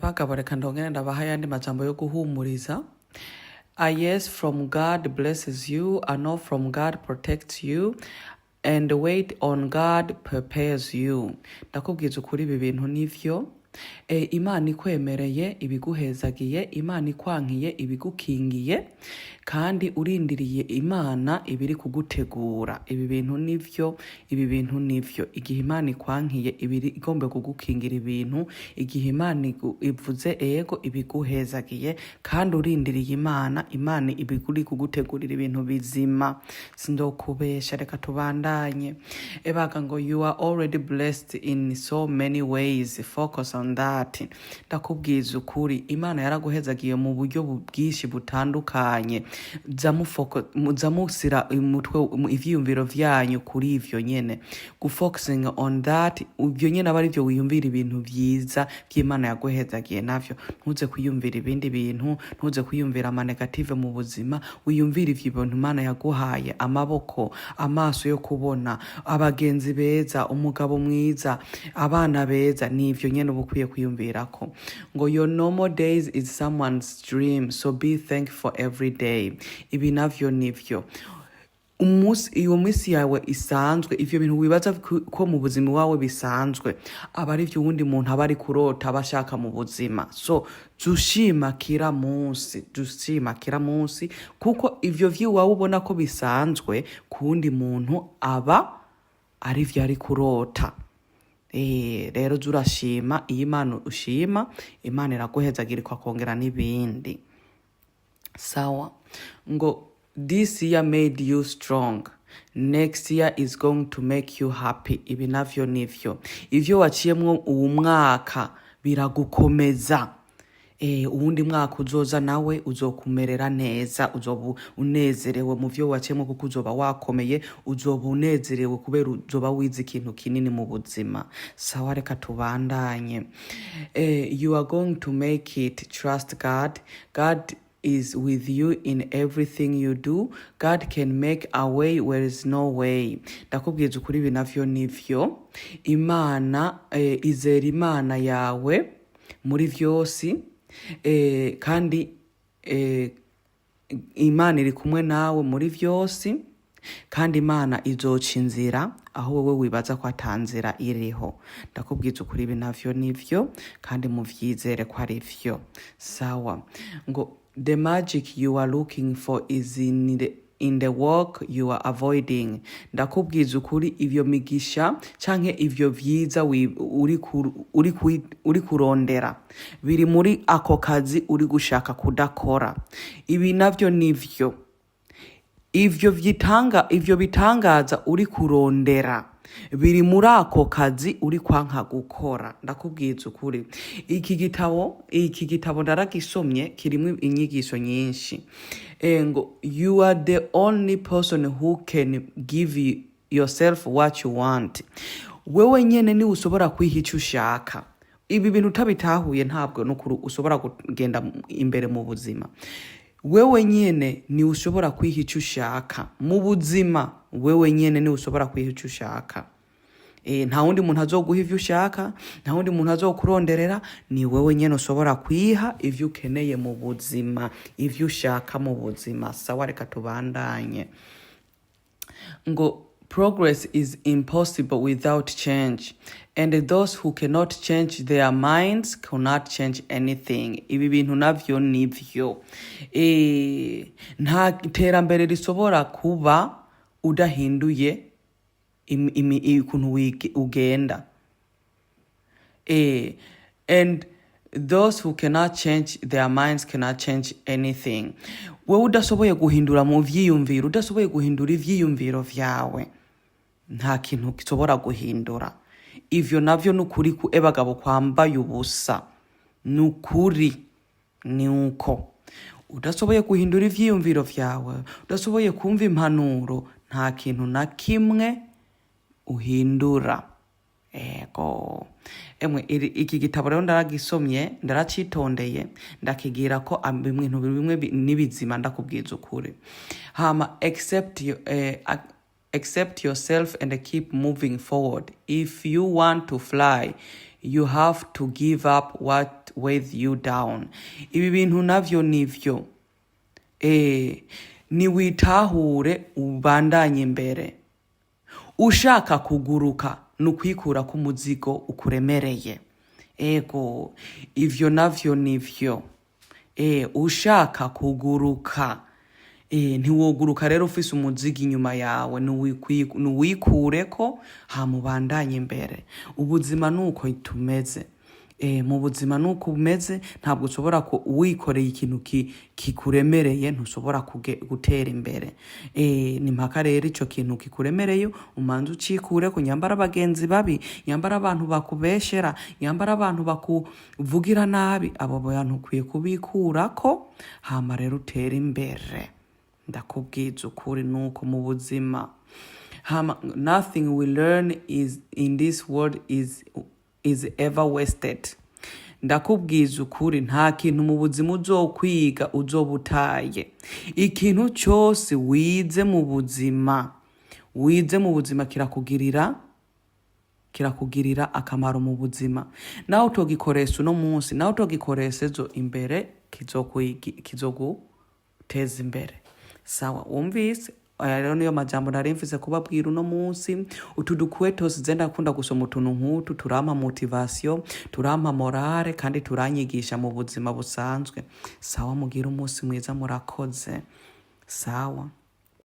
Bagabo reka ndongere ndabaha ayandi majambo yo guhumuriza. A yes from God blesses you, a no from God protects you, and wait on God prepares you. Ndakubwiza ukuri ibi bintu nivyo. Imana ikwemereye ibiguhezagiye, Imana ikwankiye ibigukingiye, kandi urindiriye Imana ibiri kugutegura. Ibi bintu nivyo. Igihe Imana ikwankiye ibiri igombe kugukingira ibintu, igihe Imana ivuze ego ibiguhezagiye, kandi urindiriye Imana ibiguri kugutegurira ibintu bizima. Sindokubesha, reka tubandanye. Baga ngo you are already blessed in so many ways. Focus on that. Ndakubwiza ukuri Imana yaraguhezagiye mu buryo bwinshi butandukanye. Zamusira umutwe ivyiyumviro vyanyu kuri ivyo nyene. Focusing on that, ivyo nyene aba arivyo wiyumvira ibintu vyiza vy'Imana yaguhezagiye navyo. Ntuze kwiyumvira ibindi bintu, ntuze kwiyumvira negative mu buzima, wiyumvira ivyo bintu Imana yaguhaye: amaboko, amaso yo kubona, abagenzi beza, umugabo mwiza, abana beza. Nivyo nyene ubukwiye kwiyumvirako. Ngo your normal days is someone's dream, so be thankful for every day. Ibi navyo nivyo. Iyo minsi yawe isanzwe, ivyo bintu wibaza ko mu buzima wawe bisanzwe, aba ari vyo wundi muntu aba ari kurota abashaka mu buzima. So dushima kila munsi, kuko ivyo vyiwawe ubona ko bisanzwe, kundi muntu aba ari vyo ari kurota. Rero zurashima, iyo Imana ushima, Imana iraguhezagira ikakongera n'ibindi. Sawa. Ngo this year made you strong, next year is going to make you happy. Ibi navyo nivyo. Ivyo waciyemwo uwu mwaka biragukomeza. Uwundi mwaka uzoza nawe uzokumerera neza, uzoba unezerewe mu vyo waciyemwo, kuko uzoba wakomeye, uzoba unezerewe kubera uzoba wize ikintu kinini mu buzima. Sawa, reka tubandanye. You are going to make it. Trust God. God is with you in everything you do. God can make a way where is no way. Ndakubwiza ukuri ibi navyo nivyo. Imana, izera Imana yawe muri vyose, kandi Imana iri kumwe nawe muri vyose, kandi Imana izoca inzira aho wowe wibaza ko atanzira iriho. Ndakubwiza ukuri ibi navyo nivyo, kandi muvyizere ko ari vyo. Sawa. Ngo the magic you are looking for is in the work you are avoiding. Ndakubwiza ukuri ivyo migisha canke ivyo vyiza uri kurondera biri muri ako kazi uri gushaka kudakora. Ibi navyo nivyo. Ivyo bitangaza uri kurondera biri muri ako kazi uri kwanka gukora. Ndakubwiza ukuri iki gitabo ndaragisomye, kirimo inyigisho nyinshi. Ngo you are the only person who can give yourself what you want. Wewe nyene ni usobora kwiha icyo ushaka. Ibi bintu utabitahuye ntabwo nukuri usobora kugenda imbere mu buzima. Wewe nyene ni ushobora kwiha icyo ushaka mu buzima. Wewe nyene ni ushobora kwiha icyo ushaka. Nta wundi muntu azoguha ivyo ushaka, nta wundi muntu azokuronderera. Ni wewe nyene ushobora kwiha ivyo ukeneye mu buzima, ivyo ushaka mu buzima. Sawa, reka tubandanye. Ngo progress is impossible without change, and those who cannot change their minds cannot change anything. Ibi bintu navyo nivyo. Nta terambere risobora kuba udahinduye ikuntu ugenda. And those who cannot change their minds cannot change anything. Wewe udasoboye guhindura mu vyiyumviro, udasoboye guhindura ivyiyumviro vyawe, nta kintu kisobora guhindura. Ivyo navyo nukuri bagabo kwambaye ubusa. Nukuri ni uko udasoboye guhindura ivyiyumviro vyawe, udasoboye kumva impanuro, nta kintu na kimwe uhindura. Ego. Iki gitabo rero ndaragisomye, ndaracitondeye, ndakigira ko ibintu bimwe nibizima. Ndakubwiza ukuri. Hama accept yourself and keep moving forward. If you want to fly, you have to give up what weighs you down. Ibi bintu navyo nivyo. Niwitahure ubandanye imbere. Ushaka kuguruka nukwikura ku muzigo ukuremereye. Ego, ivyo navyo nivyo. Ushaka kuguruka. Ntiwoguruka rero ufise umuzigo inyuma yawe, nuwikureko hamubandanye imbere. Ubuzima nuko tumeze. Mu buzima nuko umeze, ntabwo ushobora wikoreye ikintu kikuremereye, ntushobora gutera imbere. Ni mpaka rero ico kintu kikuremereye umanze ucikureko, nyambara abagenzi babi, nyambara abantu bakubeshera, nyambara abantu bakuvugira nabi, abo bantu ukwiye kubikurako hama rero utera imbere. Ndakubwiza ukuri nuko mu buzima. Nothing we learn in this world is ever wasted. Ndakubwiza ukuri nta kintu mu buzima uzokwiga uzobutaye. Ikintu cyose wize mu buzima kirakugirira akamaro mu buzima. Nawe utogikoresha uno munsi, nawe utogikoresha ejo imbere kizoguteza imbere. Sawa, wumvise? Rero niyo majambo narimvise kubabwira uno munsi. Utu dukwetos zenda kunda gusoma utuntu nk'utu turampa motivation, turampa morale kandi turanyigisha mu buzima busanzwe. Sawa, mugira umunsi mwiza, murakoze. Sawa.